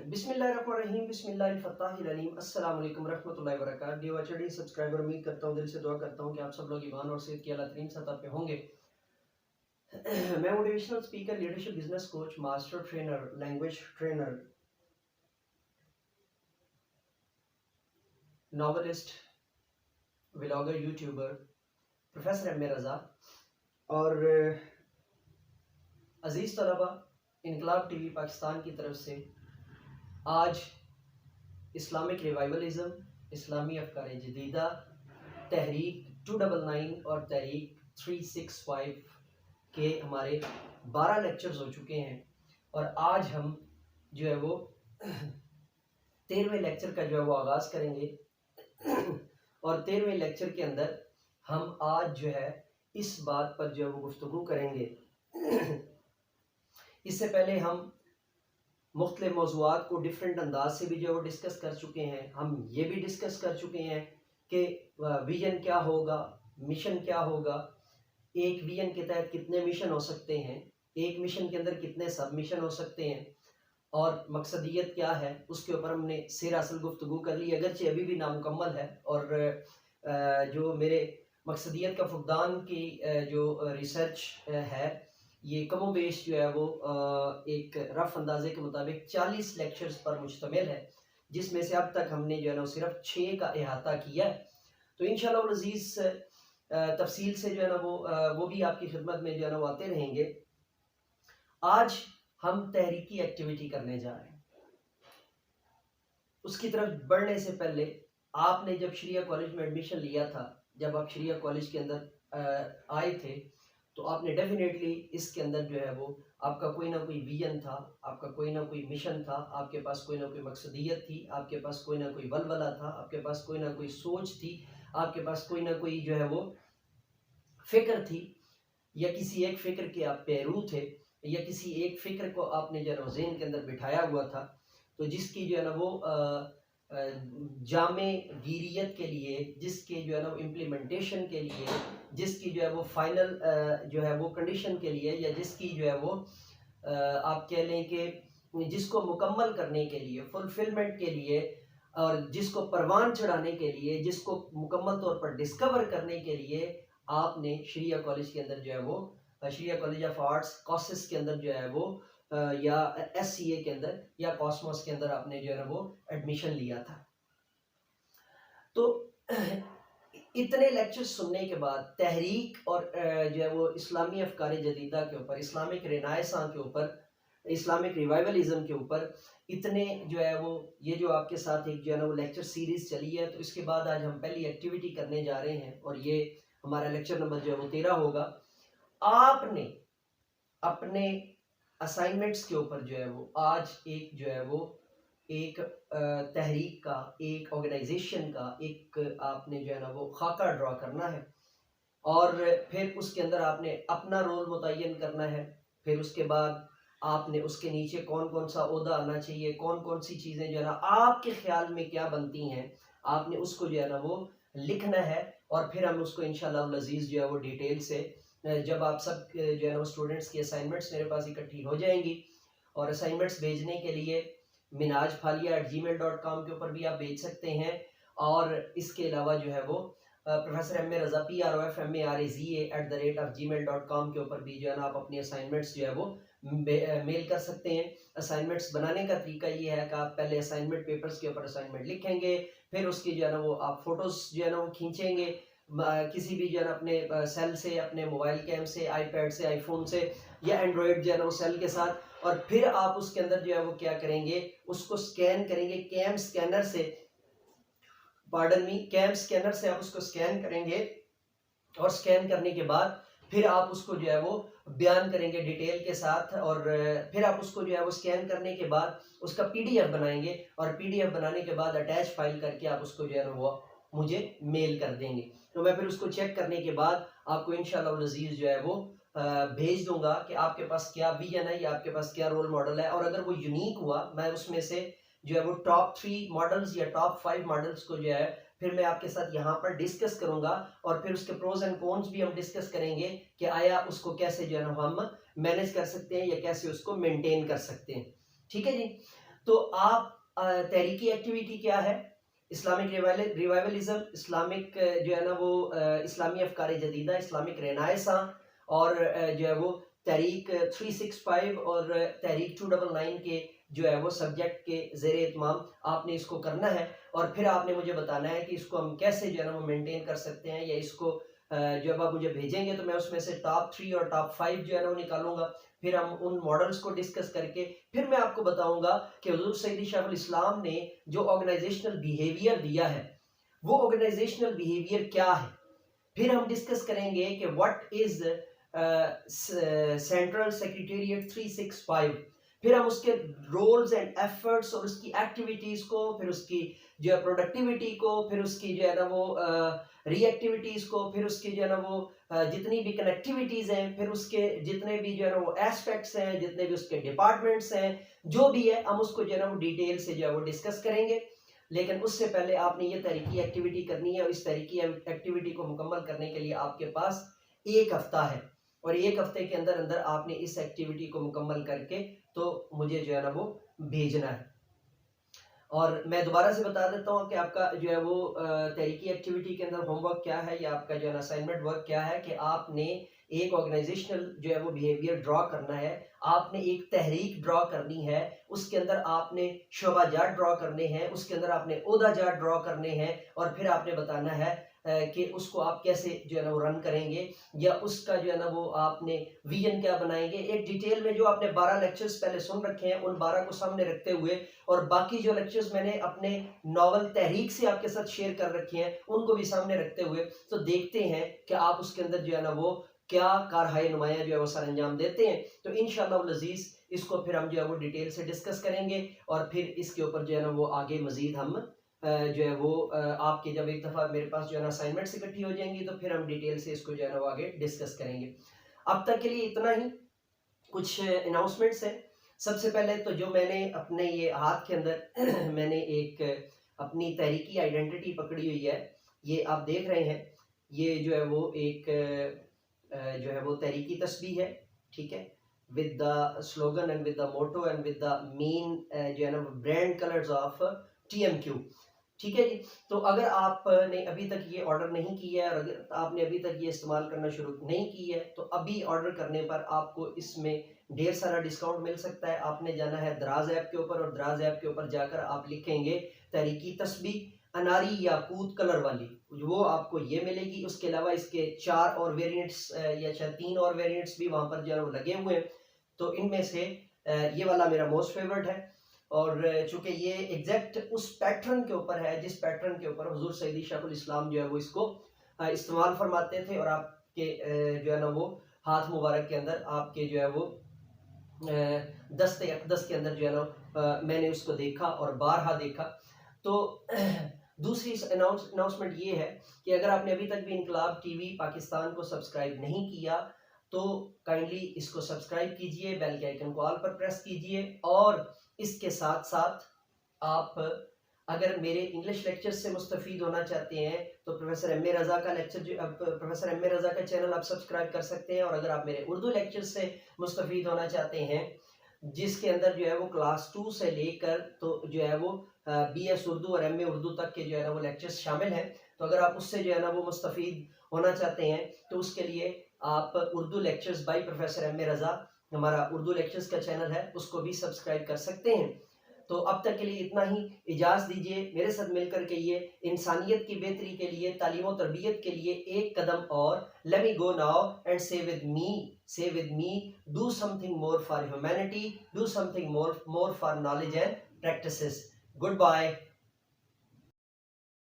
बिस्मिल्लाहिर्रहमानिर्रहीम बिस्मिल्लाहिल-फत्ताहिल-अलीम अस्सलाम वालेकुम रहमतुल्लाहि व बरकातहू। डियर वाचडी सब्सक्राइबर, उम्मीद करता हूँ, दिल से दुआ करता हूँ कि आप सब लोग ईमान और सेहत की अल्लाह तरीन सतह पे होंगे। मैं motivational speaker, leadership, business coach, master trainer, language trainer, novelist, vlogger, YouTuber professor M A Raza और अजीज़ तलबा, इनकलाब टीवी पाकिस्तान की तरफ से आज इस्लामिक रिवाइवलिज़म, इस्लामी अफकार जदीदा, तहरीक 299 और तहरीक 365 के हमारे 12 लेक्चर्स हो चुके हैं और आज हम जो है वो 13वें लेक्चर का जो है वो आगाज़ करेंगे। और 13वें लेक्चर के अंदर हम आज जो है इस बात पर जो है वो गुफ्तगू करेंगे। इससे पहले हम मुख्तलिफ मौज़ूआत को डिफरेंट अंदाज से भी जो है वो डिस्कस कर चुके हैं। हम ये भी डिस्कस कर चुके हैं कि विजन क्या होगा, मिशन क्या होगा, एक विजन के तहत कितने मिशन हो सकते हैं, एक मिशन के अंदर कितने सब मिशन हो सकते हैं और मकसदियत क्या है, उसके ऊपर हमने सिर असल गुफ्तगू कर ली, अगरचे अभी भी नामुकम्मल है। और जो मेरे मकसदियत का फुकदान की जो रिसर्च है, ये कमो बेश जो है वो एक रफ अंदाजे के मुताबिक 40 लेक्चर्स पर मुश्तमिल है, जिसमें से अब तक हमने जो है ना सिर्फ 6 का अहाता किया है। तो इंशाअल्लाह अज़ीज़ तफसील से जो है ना वो भी आपकी खिदमत में जो है ना वो आते रहेंगे। आज हम तहरीकी एक्टिविटी करने जा रहे हैं। उसकी तरफ बढ़ने से पहले आपने जब शरिया कॉलेज में एडमिशन लिया था, जब आप शरिया कॉलेज के अंदर आए थे, तो आपने डेफिनेटली इसके अंदर जो है वो आपका कोई ना कोई विजन था, आपका कोई ना कोई मिशन था, आपके पास कोई ना कोई मकसदियत थी, आपके पास कोई ना कोई वलवला था, आपके पास कोई ना कोई सोच थी, आपके पास कोई ना कोई जो है वो फिक्र थी, या किसी एक फिक्र के आप पैरू थे, या किसी एक फिक्र को आपने जो है ज़हन के अंदर बिठाया हुआ था, तो जिसकी जो है ना वो जामे गिरियत के लिए, जिसके जो है ना इम्प्लीमेंटेशन के लिए, जिसकी जो है वो फाइनल जो है वो कंडीशन के लिए, या जिसकी जो है वो आप कह लें कि जिसको मुकम्मल करने के लिए, फुलफिलमेंट के लिए, और जिसको परवान चढ़ाने के लिए, जिसको मुकम्मल तौर पर डिस्कवर करने के लिए आपने शरिया कॉलेज के अंदर जो है वो शरिया कॉलेज ऑफ आर्ट्स कॉसेस के अंदर जो है वो या SCA के अंदर या कॉस्मोस के अंदर आपने जो है ना वो एडमिशन लिया था। तो इतने लेक्चर सुनने के बाद तहरीक और जो है वो इस्लामी अफकार जदीदा के ऊपर, इस्लामिक रेनाइसां के ऊपर, इस्लामिक रिवाइवलिज्म के ऊपर इतने जो है वो ये जो आपके साथ एक जो है ना वो लेक्चर सीरीज चली है, तो इसके बाद आज हम पहली एक्टिविटी करने जा रहे हैं और ये हमारा लेक्चर नंबर जो है वो 13 होगा। आपने अपने असाइनमेंट्स के ऊपर जो है वो आज एक जो है वो एक तहरीक का, एक ऑर्गेनाइजेशन का एक आपने जो है ना वो खाका ड्रॉ करना है और फिर उसके अंदर आपने अपना रोल मुतय्यन करना है। फिर उसके बाद आपने उसके नीचे कौन कौन सा ओहदा आना चाहिए, कौन कौन सी चीज़ें जो है ना आपके ख्याल में क्या बनती हैं, आपने उसको जो है ना वो लिखना है। और फिर हम उसको इंशाअल्लाह अज़ीज़ जो है वो डिटेल से जब आप सब जो है ना स्टूडेंट्स की असाइनमेंट्स मेरे पास इकट्ठी हो जाएंगी, और असाइनमेंट्स भेजने के लिए minajphalia@gmail.com के ऊपर भी आप भेज सकते हैं। और इसके अलावा जो है वो professor M A Raza PROFMARAZA@gmail.com के ऊपर भी जो है ना आप अपनी असाइनमेंट्स जो है वो मेल कर सकते हैं। असाइनमेंट्स बनाने का तरीका ये है कि आप पहले असाइनमेंट पेपर्स के ऊपर असाइनमेंट लिखेंगे, फिर उसकी जो है ना वो आप फोटोज जो है ना वो खींचेंगे किसी भी जो है ना अपने सेल से, अपने मोबाइल कैम से, आईपैड से, आईफोन से, या एंड्रॉयड जो है ना वो सेल के साथ, और फिर आप उसके अंदर जो है वो क्या करेंगे, उसको स्कैन करेंगे कैम स्कैनर से, कैम स्कैनर से आप उसको स्कैन करेंगे। और स्कैन करने के बाद फिर आप उसको जो है वो बयान करेंगे डिटेल के साथ, और फिर आप उसको जो है वो स्कैन करने के बाद उसका PDF बनाएंगे, और PDF बनाने के बाद अटैच फाइल करके आप उसको जो है ना वो मुझे मेल कर देंगे। तो मैं फिर उसको चेक करने के बाद आपको इंशाअल्लाह अज़ीज़ जो है वो भेज दूंगा कि आपके पास क्या विजन है या आपके पास क्या रोल मॉडल है। और अगर वो यूनिक हुआ, मैं उसमें से जो है वो टॉप 3 मॉडल्स या टॉप 5 मॉडल्स को जो है फिर मैं आपके साथ यहाँ पर डिस्कस करूंगा, और फिर उसके प्रोज एंड कॉन्स भी हम डिस्कस करेंगे कि आया उसको कैसे जो है ना हम मैनेज कर सकते हैं या कैसे उसको मेंटेन कर सकते हैं। ठीक है जी। तो आप तहरीकी एक्टिविटी क्या है, इस्लामिक रिवाइवलिज्म, इस्लामिक जो है ना वो इस्लामी अफकार जदीदा, इस्लामिक रेनाइसां, और जो है वो तहरीक 365 और तहरीक 299 के जो है वो सब्जेक्ट के ज़ेर एहतमाम आपने इसको करना है। और फिर आपने मुझे बताना है कि इसको हम कैसे जो है ना वो मेंटेन कर सकते हैं, या इसको जब आप मुझे भेजेंगे तो मैं उसमें से टॉप 3 और टॉप 5 जो है ना वो निकालूंगा। फिर हम उन मॉडल्स को डिस्कस करके फिर मैं आपको बताऊंगा कि हुजूर सैयदी शाहुल इस्लाम ने जो ऑर्गेनाइजेशनल बिहेवियर दिया है वो ऑर्गेनाइजेशनल बिहेवियर क्या है। फिर हम डिस्कस करेंगे कि व्हाट इज सेंट्रल सेक्रेटेरिएट 365। फिर हम उसके रोल्स एंड एफर्ट्स और उसकी एक्टिविटीज को, फिर उसकी जो है प्रोडक्टिविटी को, फिर उसकी जो है ना वो रिएक्टिविटीज को, फिर उसकी जो है ना वो जितनी भी कनेक्टिविटीज हैं, फिर उसके जितने भी जो है ना वो एस्पेक्ट्स हैं, जितने भी उसके डिपार्टमेंट्स हैं, जो भी है हम उसको जो है ना वो डिटेल से जो है वो डिस्कस करेंगे। लेकिन उससे पहले आपने ये तहरीकी एक्टिविटी करनी है, और इस तहरीकी एक्टिविटी को मुकम्मल करने के लिए आपके पास 1 हफ्ता है, और 1 हफ्ते के अंदर अंदर आपने इस एक्टिविटी को मुकम्मल करके तो मुझे जो है ना वो भेजना है। और मैं दोबारा से बता देता हूँ कि आपका जो है वो तहरीकी एक्टिविटी के अंदर होमवर्क क्या है, या आपका जो है ना असाइनमेंट वर्क क्या है, कि आपने एक ऑर्गेनाइजेशनल जो है वो बिहेवियर ड्रॉ करना है, आपने एक तहरीक ड्रॉ करनी है, उसके अंदर आपने शोबाजात ड्रॉ करने हैं, उसके अंदर आपने ओहदाजात ड्रॉ करने हैं, और फिर आपने बताना है कि उसको आप कैसे जो है ना वो रन करेंगे, या उसका जो है ना वो आपने विजन क्या बनाएंगे। एक डिटेल में जो आपने 12 लेक्चर्स पहले सुन रखे हैं उन 12 को सामने रखते हुए, और बाकी जो लेक्चर्स मैंने अपने नॉवल तहरीक से आपके साथ शेयर कर रखे हैं उनको भी सामने रखते हुए, तो देखते हैं कि आप उसके अंदर जो है ना वो क्या कारहाय नुमाया जो है वो सर अंजाम देते हैं। तो इंशाअल्लाह अज़ीज़ इसको फिर हम जो है वो डिटेल से डिस्कस करेंगे, और फिर इसके ऊपर जो है ना वो आगे मजीद हम जो है वो आपके जब एक दफ़ा मेरे पास जो है ना असाइनमेंट्स इकट्ठी हो जाएंगी तो फिर हम डिटेल से इसको जो है ना वो आगे डिस्कस करेंगे। अब तक के लिए इतना ही। कुछ अनाउंसमेंट्स हैं। सबसे पहले तो जो मैंने अपने ये हाथ के अंदर मैंने एक अपनी तहरीकी आइडेंटिटी पकड़ी हुई है, ये आप देख रहे हैं, ये जो है वो एक जो है वो तहरीकी तस्बीह है, ठीक है, with the slogan and with the motto and with the main जो है ना ब्रांड कलर्स ऑफ TMQ, ठीक है जी। तो अगर आपने अभी तक ये ऑर्डर नहीं किया है, और अगर आपने अभी तक ये इस्तेमाल करना शुरू नहीं की है, तो अभी ऑर्डर करने पर आपको इसमें ढेर सारा डिस्काउंट मिल सकता है। आपने जाना है दराज ऐप के ऊपर, और दराज ऐप के ऊपर जाकर आप लिखेंगे तहरीकी तस्बीह अनारी याकूत कलर वाली, वो आपको ये मिलेगी। उसके अलावा इसके 4 और वेरिएंट्स या शायद 3 और वेरिएंट्स भी वहाँ पर जो है वो लगे हुए हैं। तो इनमें से ये वाला मेरा मोस्ट फेवरेट है, और चूंकि ये एग्जैक्ट उस पैटर्न के ऊपर है जिस पैटर्न के ऊपर हुजूर सैयदी शाहुल इस्लाम जो है वो इसको इस्तेमाल फरमाते थे, और आपके जो है ना वो हाथ मुबारक के अंदर आपके जो है वो दस्ते अक़दस के अंदर जो है ना मैंने उसको देखा और बारहा देखा। तो दूसरी अनाउंसमेंट ये है कि अगर आपने अभी तक भी इनकलाब टीवी पाकिस्तान को सब्सक्राइब नहीं किया तो काइंडली इसको सब्सक्राइब कीजिए, बेल के आइकन को ऑल पर प्रेस कीजिए, और इसके साथ साथ आप अगर मेरे इंग्लिश लेक्चर से मुस्तफ़ीद होना चाहते हैं तो प्रोफेसर एम ए रज़ा का लेक्चर जो प्रोफेसर एम ए रज़ा का चैनल आप सब्सक्राइब कर सकते हैं। और अगर आप मेरे उर्दू लेक्चर से मुस्तफ़ीद होना चाहते हैं जिसके अंदर जो है वो क्लास 2 से लेकर तो जो है वो BS उर्दू और MA उर्दू तक के जो है ना वो लेक्चर्स शामिल हैं, तो अगर आप उससे जो है ना वो मुस्तफ़ीद होना चाहते हैं तो उसके लिए आप Urdu lectures by professor M A Raza, हमारा उर्दू लेक्चर्स का चैनल है, उसको भी सब्सक्राइब कर सकते हैं। तो अब तक के लिए इतना ही। इजाज़त दीजिए, मेरे साथ मिलकर के ये इंसानियत की बेहतरी के लिए, तालीम और तरबियत के लिए एक कदम और। Let me go now and say with me, do something more for humanity, do something more for knowledge and practices. Good bye.